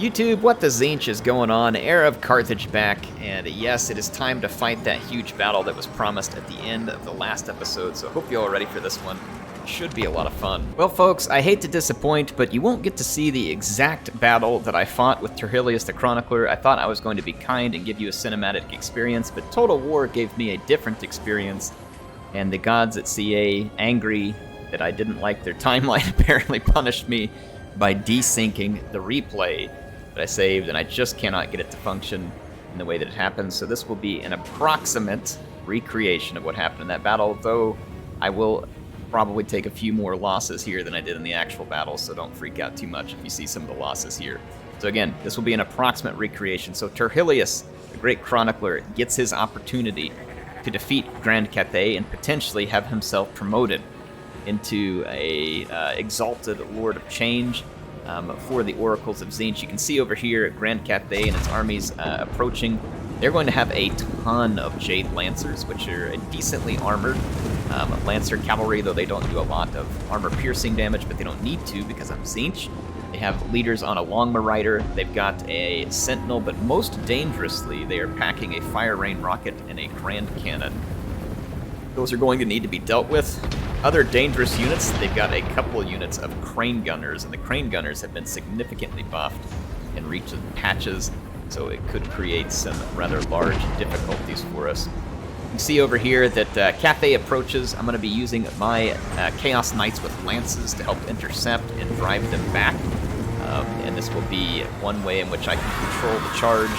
YouTube, what the Tzeentch is going on? HeirofCarthage back, and yes, it is time to fight that huge battle that was promised at the end of the last episode, so I hope you're all ready for this one. It should be a lot of fun. Well, folks, I hate to disappoint, but you won't get to see the exact battle that I fought with Terhilious the Chronicler. I thought I was going to be kind and give you a cinematic experience, but Total War gave me a different experience, and the gods at CA, angry that I didn't like their timeline, apparently punished me by desyncing the replay that I saved, and I just cannot get it to function in the way that it happens. So this will be an approximate recreation of what happened in that battle, though I will probably take a few more losses here than I did in the actual battle, so don't freak out too much if you see some of the losses here. So again, this will be an approximate recreation. So Terhilious, the great chronicler, gets his opportunity to defeat Grand Cathay and potentially have himself promoted into a exalted Lord of Change for the Oracles of Tzeentch. You can see over here Grand Cathay and its armies approaching. They're going to have a ton of Jade Lancers, which are decently armored Lancer cavalry, though they don't do a lot of armor-piercing damage, but they don't need to because I'm Tzeentch. They have leaders on a Longma Rider. They've got a Sentinel, but most dangerously, they are packing a Fire Rain Rocket and a Grand Cannon. Those are going to need to be dealt with. Other dangerous units, they've got a couple units of Crane Gunners, and the Crane Gunners have been significantly buffed in recent patches, so it could create some rather large difficulties for us. You can see over here that Cathay approaches. I'm going to be using my Chaos Knights with Lances to help intercept and drive them back. And this will be one way in which I can control the charge.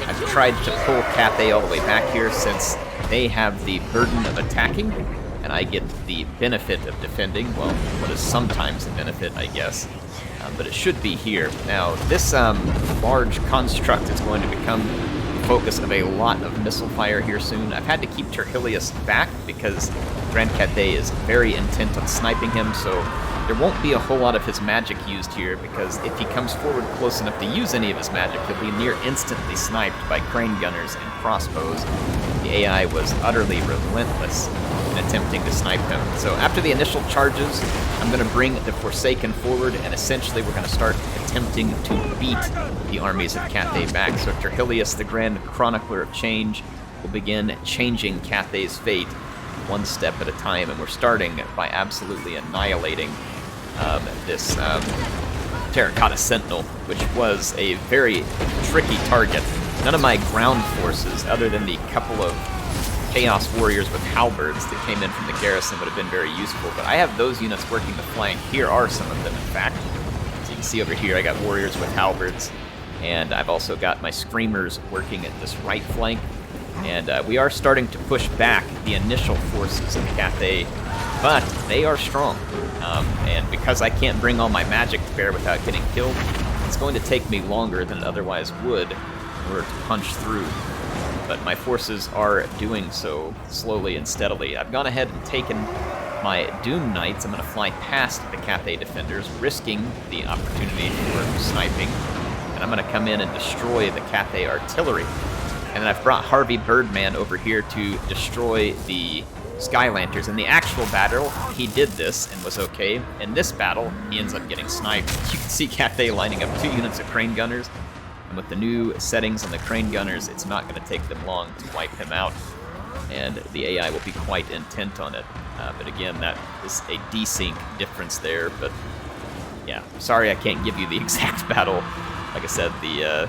I've tried to pull Cathay all the way back here since they have the burden of attacking, and I get the benefit of defending. Well, what is sometimes a benefit, I guess. But it should be here. Now, this large construct is going to become the focus of a lot of missile fire here soon. I've had to keep Terhilious back because Grand Cathay is very intent on sniping him, so there won't be a whole lot of his magic used here, because if he comes forward close enough to use any of his magic, he'll be near instantly sniped by Crane Gunners and crossbows. The AI was utterly relentless in attempting to snipe him. So after the initial charges, I'm going to bring the Forsaken forward, and essentially we're going to start attempting to beat the armies of Cathay back. So Terhilious, the Grand Chronicler of Change, will begin changing Cathay's fate one step at a time, and we're starting by absolutely annihilating this Terracotta Sentinel, which was a very tricky target. None of my ground forces, other than the couple of Chaos Warriors with halberds that came in from the garrison, would have been very useful, but I have those units working the flank. Here are some of them, in fact. So you can see over here I got Warriors with halberds, and I've also got my Screamers working at this right flank. And we are starting to push back the initial forces of Cathay, but they are strong. And because I can't bring all my magic to bear without getting killed, it's going to take me longer than it otherwise would in order to punch through. But my forces are doing so slowly and steadily. I've gone ahead and taken my Doom Knights. I'm going to fly past the Cathay defenders, risking the opportunity for sniping. And I'm going to come in and destroy the Cathay artillery. And then I've brought Harvey Birdman over here to destroy the Sky Lanterns. In the actual battle, he did this and was okay. In this battle, he ends up getting sniped. You can see Cathay lining up 2 units of Crane Gunners. And with the new settings on the Crane Gunners, it's not going to take them long to wipe him out. And the AI will be quite intent on it. But again, that is a desync difference there. But yeah, sorry I can't give you the exact battle. Like I said, the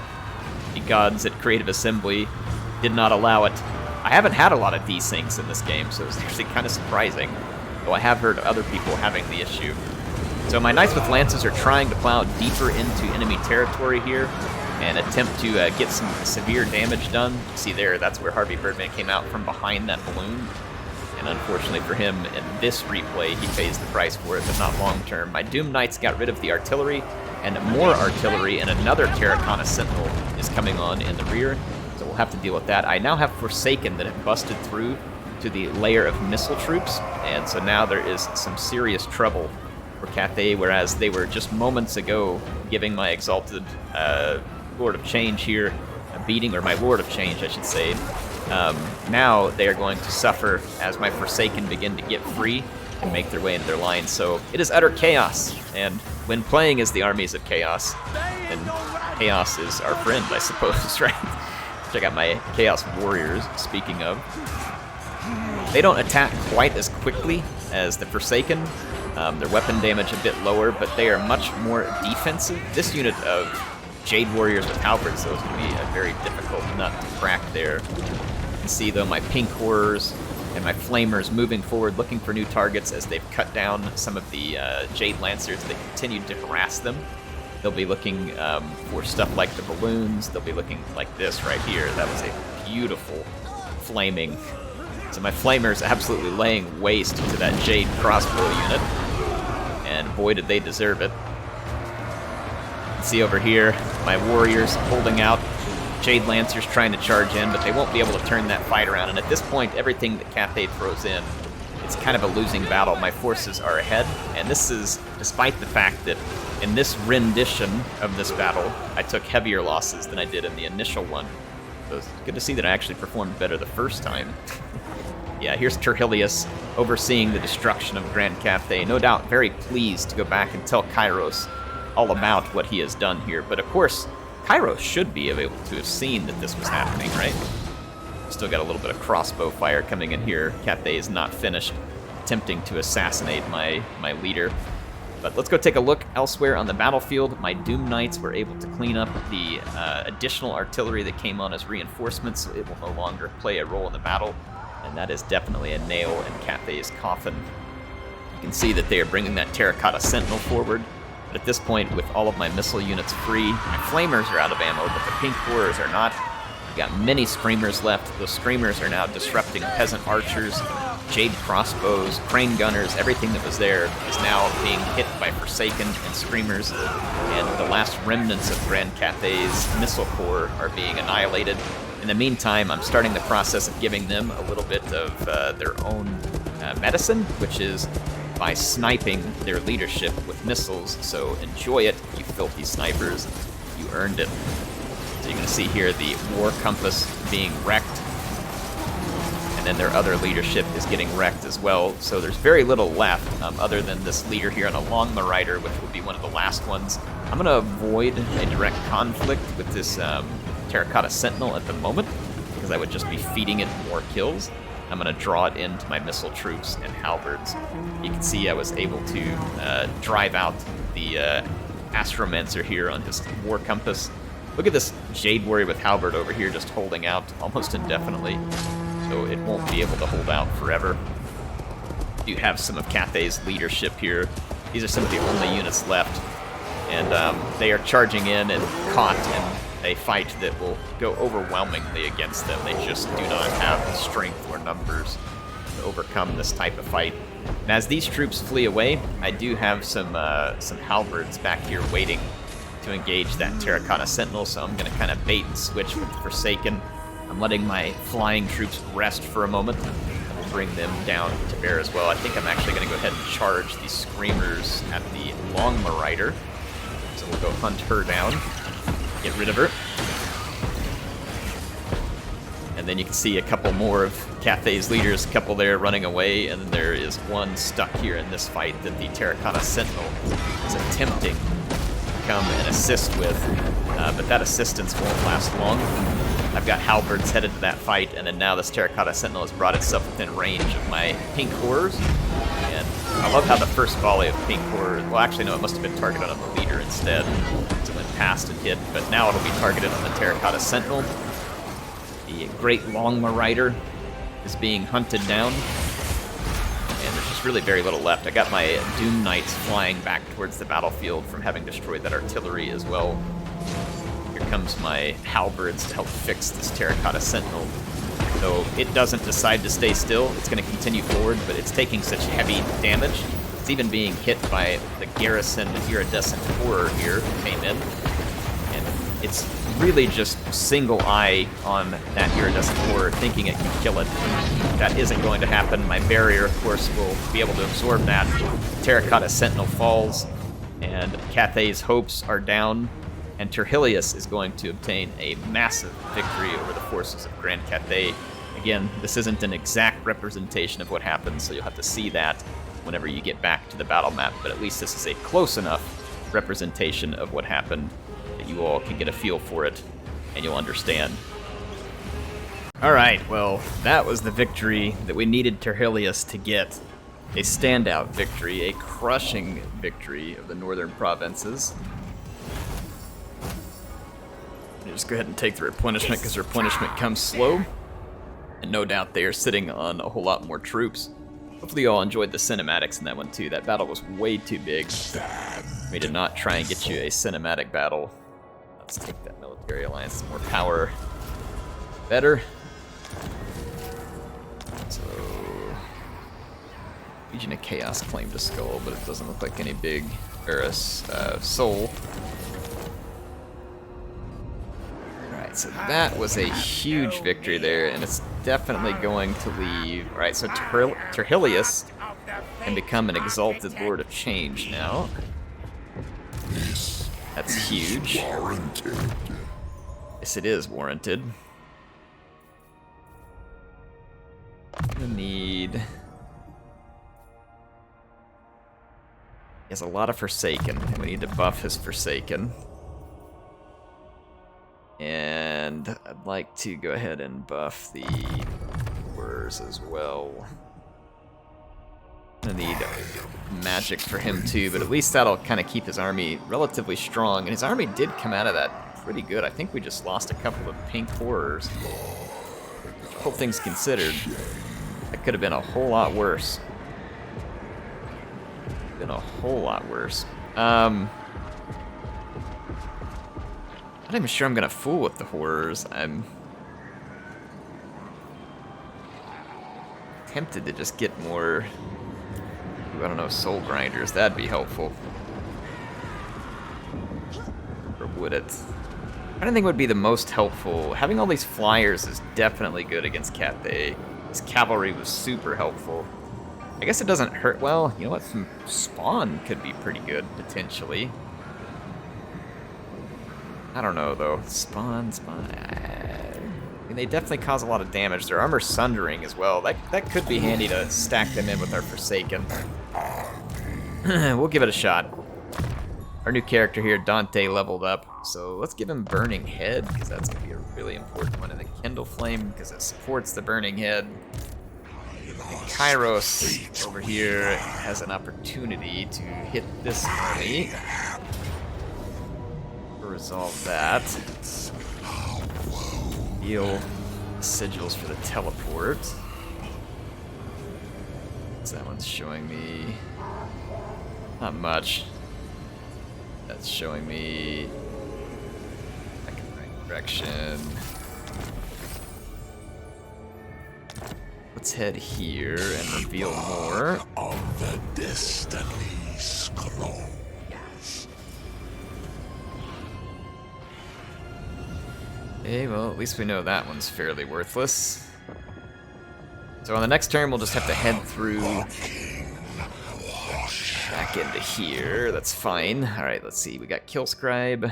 gods at Creative Assembly did not allow it. I haven't had a lot of desyncs in this game, so it's actually kind of surprising, though I have heard of other people having the issue. So my Knights with Lances are trying to plow deeper into enemy territory here and attempt to get some severe damage done. You see there, that's where Harvey Birdman came out from behind that balloon. And unfortunately for him, in this replay, he pays the price for it, but not long term. My Doom Knights got rid of the artillery, and more artillery, and another Terracotta Sentinel is coming on in the rear, so we'll have to deal with that. I now have Forsaken that have busted through to the layer of missile troops, and so now there is some serious trouble for Cathay, whereas they were just moments ago giving my exalted Lord of Change here a beating, or my Lord of Change, I should say. Now they are going to suffer as my Forsaken begin to get free can make their way into their lines. So it is utter chaos, and when playing as the armies of chaos, and chaos is our friend, I suppose, right? Check out my Chaos Warriors, speaking of. They don't attack quite as quickly as the Forsaken. Their weapon damage a bit lower, but they are much more defensive. This unit of Jade Warriors with halberds, so it's going to be a very difficult nut to crack there. You can see, though, my Pink Horrors and my Flamers moving forward, looking for new targets as they've cut down some of the Jade Lancers. They continue to harass them. They'll be looking for stuff like the balloons. They'll be looking like this right here. That was a beautiful flaming. So my Flamers absolutely laying waste to that Jade crossbow unit. And boy, did they deserve it. See over here, my Warriors holding out. Jade Lancers trying to charge in, but they won't be able to turn that fight around. And at this point, everything that Cathay throws in, it's kind of a losing battle. My forces are ahead, and this is despite the fact that in this rendition of this battle, I took heavier losses than I did in the initial one. So it's good to see that I actually performed better the first time. Yeah, here's Terhilious overseeing the destruction of Grand Cathay. No doubt very pleased to go back and tell Kairos all about what he has done here. But of course, Kairos should be able to have seen that this was happening, right? Still got a little bit of crossbow fire coming in here. Cathay is not finished attempting to assassinate my leader. But let's go take a look elsewhere on the battlefield. My Doom Knights were able to clean up the additional artillery that came on as reinforcements, so it will no longer play a role in the battle. And that is definitely a nail in Cathay's coffin. You can see that they are bringing that Terracotta Sentinel forward. But at this point, with all of my missile units free, my Flamers are out of ammo, but the Pink Horrors are not. I've got many Screamers left. Those Screamers are now disrupting Peasant Archers, Jade Crossbows, Crane Gunners. Everything that was there is now being hit by Forsaken and Screamers. And the last remnants of Grand Cathay's Missile Corps are being annihilated. In the meantime, I'm starting the process of giving them a little bit of their own medicine, which is by sniping their leadership with missiles. So enjoy it, you filthy snipers. You earned it. So you're going to see here the War Compass being wrecked. And then their other leadership is getting wrecked as well. So there's very little left other than this leader here on a Long Marauder, which will be one of the last ones. I'm going to avoid a direct conflict with this Terracotta Sentinel at the moment, because I would just be feeding it more kills. I'm going to draw it into my missile troops and halberds. You can see I was able to drive out the Astromancer here on his War Compass. Look at this Jade Warrior with halberd over here just holding out almost indefinitely, so it won't be able to hold out forever. You have some of Cathay's leadership here. These are some of the only units left, and they are charging in and caught in a fight that will go overwhelmingly against them. They just do not have the strength or numbers to overcome this type of fight. And as these troops flee away, I do have some halberds back here waiting to engage that Terracotta Sentinel, so I'm going to kind of bait and switch with the Forsaken. I'm letting my flying troops rest for a moment, and we'll bring them down to bear as well. I think I'm actually going to go ahead and charge the Screamers at the Long Marauder, so we'll go hunt her down. Get rid of her. And then you can see a couple more of Cathay's leaders, a couple there running away, and then there is one stuck here in this fight that the Terracotta Sentinel is attempting to come and assist with, but that assistance won't last long. I've got halberds headed to that fight, and then now this Terracotta Sentinel has brought itself within range of my Pink Horrors. And I love how the first volley of Pink Horrors, well actually no, it must have been targeted on the leader instead, so it went past and hit, but now it'll be targeted on the Terracotta Sentinel. The Great Long Marauder is being hunted down, and there's just really very little left. I got my Doom Knights flying back towards the battlefield from having destroyed that artillery as well. Here comes my halberds to help fix this Terracotta Sentinel. Though it doesn't decide to stay still, it's going to continue forward, but it's taking such heavy damage. It's even being hit by the garrison iridescent horror here who came in. And it's really just single eye on that iridescent horror, thinking it can kill it. That isn't going to happen. My barrier, of course, will be able to absorb that. Terracotta Sentinel falls, and Cathay's hopes are down. And Terhilious is going to obtain a massive victory over the forces of Grand Cathay. Again, this isn't an exact representation of what happened, so you'll have to see that. whenever you get back to the battle map, but at least this is a close enough representation of what happened that you all can get a feel for it, and you'll understand. Alright, well, that was the victory that we needed Terhilious to get. A standout victory, a crushing victory of the northern provinces. Just go ahead and take the replenishment, because replenishment comes slow. And no doubt they are sitting on a whole lot more troops. Hopefully you all enjoyed the cinematics in that one too. That battle was way too big. We did not try and get you a cinematic battle. Let's take that military alliance, more power. Better. So, Legion of Chaos claimed a skull, but it doesn't look like any big, or a soul. Alright, so that was a huge victory there, and it's definitely going to leave. Alright, so Terhilious can become an exalted Lord of Change now. That's huge. Yes, it is warranted. We need... He has a lot of Forsaken, and we need to buff his Forsaken. And I'd like to go ahead and buff the Horrors as well. I'm gonna need magic for him too, but at least that'll kind of keep his army relatively strong. And his army did come out of that pretty good. I think we just lost a couple of pink Horrors. Whole things considered, that could have been a whole lot worse. Been a whole lot worse. Not even sure I'm gonna fool with the Horrors. I'm tempted to just get more, I don't know, Soul Grinders. That'd be helpful. Or would it? I don't think it would be the most helpful. Having all these flyers is definitely good against Cathay. His cavalry was super helpful. I guess it doesn't hurt. Well, you know what? Some spawn could be pretty good, potentially. I don't know, though. Spawn. I mean, they definitely cause a lot of damage. Their armor sundering as well. That could be handy to stack them in with our Forsaken. We'll give it a shot. Our new character here, Dante, leveled up. So let's give him Burning Head, because that's going to be a really important one. And the Kindle Flame, because it supports the Burning Head. And Kairos over here has an opportunity to hit this army. Resolve that. Heal sigils for the teleport. So that one's showing me not much. That's showing me back in the right direction. Let's head here and reveal more of the destiny scroll. Okay, well, at least we know that one's fairly worthless. So on the next turn, we'll just have to head through back into here. That's fine. Alright, let's see. We got Killscribe.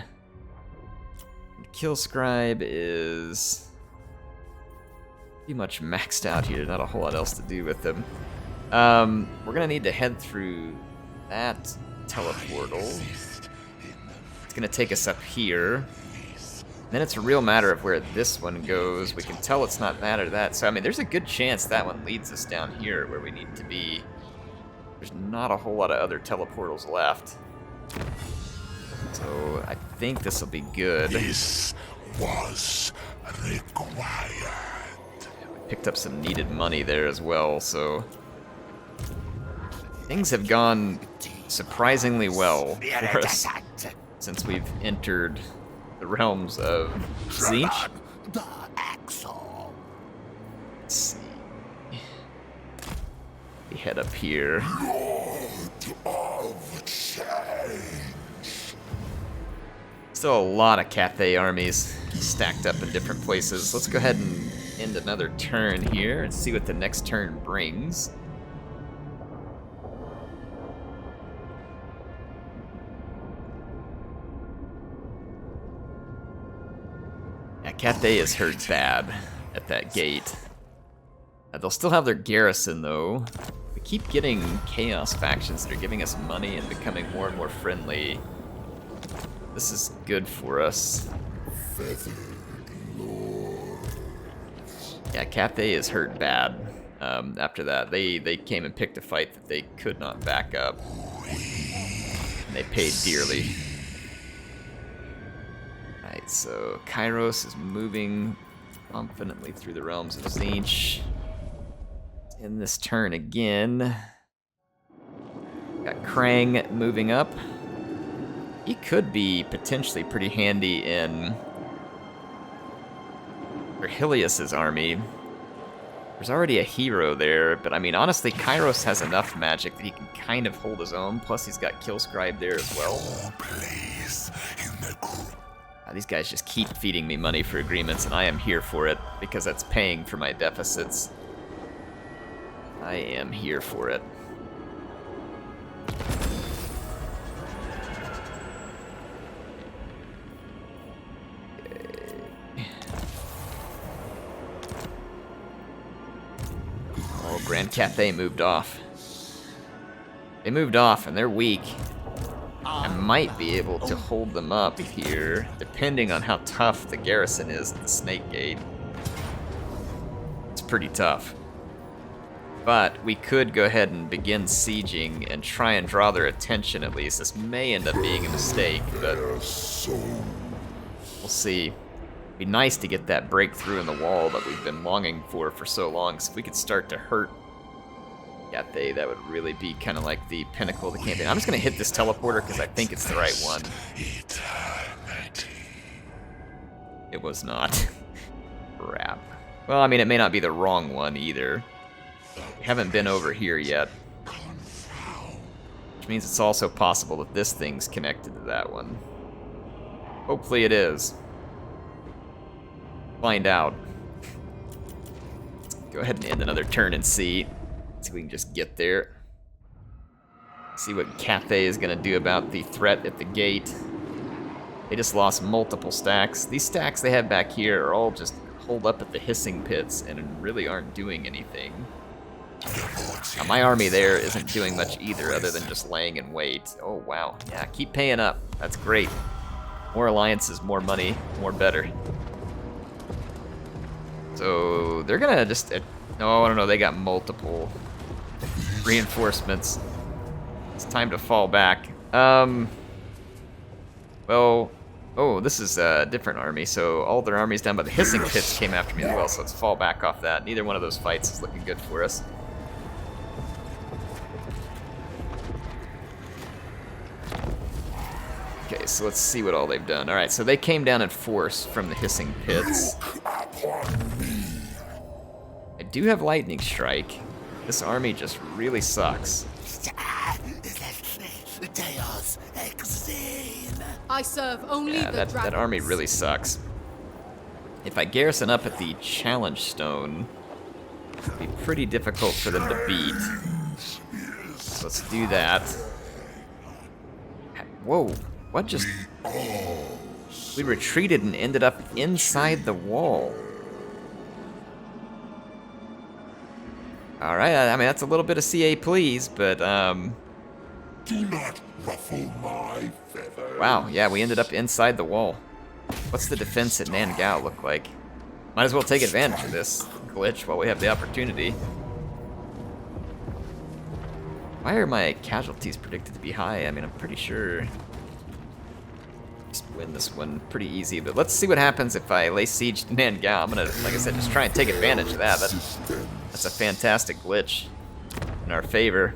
Killscribe is pretty much maxed out here. Not a whole lot else to do with him. We're going to need to head through that teleportal. It's going to take us up here. Then it's a real matter of where this one goes. We can tell it's not matter that. So, I mean, there's a good chance that one leads us down here where we need to be. There's not a whole lot of other teleportals left. So, I think this will be good. This was required. We picked up some needed money there as well, so things have gone surprisingly well for us since we've entered the realms of Tzeentch. Let's see. We head up here. Still a lot of Cathay armies stacked up in different places. Let's go ahead and end another turn here and see what the next turn brings. Cathay is hurt bad at that gate. They'll still have their garrison, though. We keep getting chaos factions that are giving us money and becoming more and more friendly. This is good for us. Yeah, Cathay is hurt bad. After that, they came and picked a fight that they could not back up. And they paid dearly. Alright, so Kairos is moving confidently through the realms of Tzeentch. In this turn again. Got Krang moving up. He could be potentially pretty handy in Terhilious' army. There's already a hero there, but I mean, honestly, Kairos has enough magic that he can kind of hold his own, plus he's got Killscribe there as well. These guys just keep feeding me money for agreements, and I am here for it, because that's paying for my deficits. I am here for it. Oh, Grand Cathay moved off. They moved off, and they're weak. I might be able to hold them up here, depending on how tough the garrison is at the Snake Gate. It's pretty tough. But we could go ahead and begin sieging and try and draw their attention at least. This may end up being a mistake, but we'll see. It'd be nice to get that breakthrough in the wall that we've been longing for so long. So if we could start to hurt Cathay, that would really be kind of like the pinnacle of the campaign. I'm just going to hit this teleporter because I think it's the right one. It was not. Crap. Well, I mean, it may not be the wrong one either. We haven't been over here yet. Which means it's also possible that this thing's connected to that one. Hopefully it is. Find out. Let's go ahead and end another turn and see. See if we can just get there. See what Cathay is going to do about the threat at the gate. They just lost multiple stacks. These stacks they have back here are all just holed up at the hissing pits and really aren't doing anything. Now, my army there isn't doing much either other than just laying in wait. Oh, wow. Yeah, keep paying up. That's great. More alliances, more money, more better. So they're going to just... No, I don't know. They got multiple reinforcements. It's time to fall back. Well... Oh, this is a different army, so all their armies down by the hissing pits came after me as well, so let's fall back off that. Neither one of those fights is looking good for us. Okay, so let's see what all they've done. Alright, so they came down in force from the hissing pits. I do have Lightning Strike. This army just really sucks. I serve only that army really sucks. If I garrison up at the Challenge Stone, it'd be pretty difficult for them to beat. So let's do that. Whoa, what just... We retreated and ended up inside the wall. Alright, I mean, that's a little bit of CA please, but, Do not ruffle my feathers. Wow, yeah, we ended up inside the wall. What's the defense at Nangao look like? Might as well take advantage of this glitch while we have the opportunity. Why are my casualties predicted to be high? I mean, I'm pretty sure... Just win this one pretty easy, but let's see what happens if I lay siege to Nangao. I'm gonna, like I said, just try and take advantage of that. That's a fantastic glitch in our favor.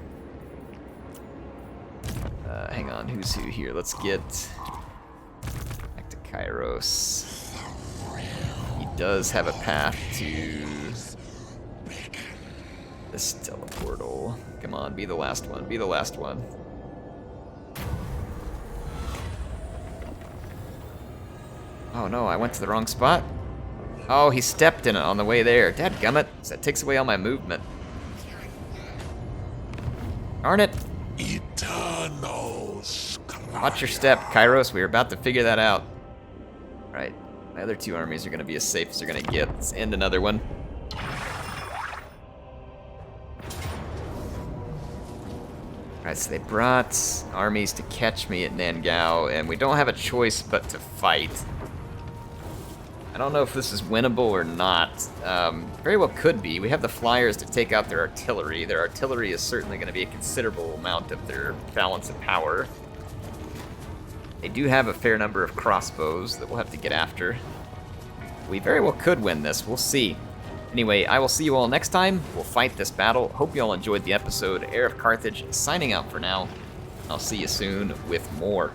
Hang on, who's who here? Let's get back to Kairos. He does have a path to this teleportal. Come on, be the last one. Be the last one. Oh no, I went to the wrong spot. Oh, he stepped in it on the way there. Dadgummit, that takes away all my movement. Darn it. Eternal. Watch your step, Kairos. We were about to figure that out. Right. My other two armies are going to be as safe as they're going to get. Let's end another one. Alright, so they brought armies to catch me at Nangao, and we don't have a choice but to fight. I don't know if this is winnable or not. Very well could be. We have the flyers to take out their artillery. Their artillery is certainly going to be a considerable amount of their balance of power. They do have a fair number of crossbows that we'll have to get after. We very well could win this. We'll see. Anyway, I will see you all next time. We'll fight this battle. Hope you all enjoyed the episode. HeirofCarthage signing out for now. I'll see you soon with more.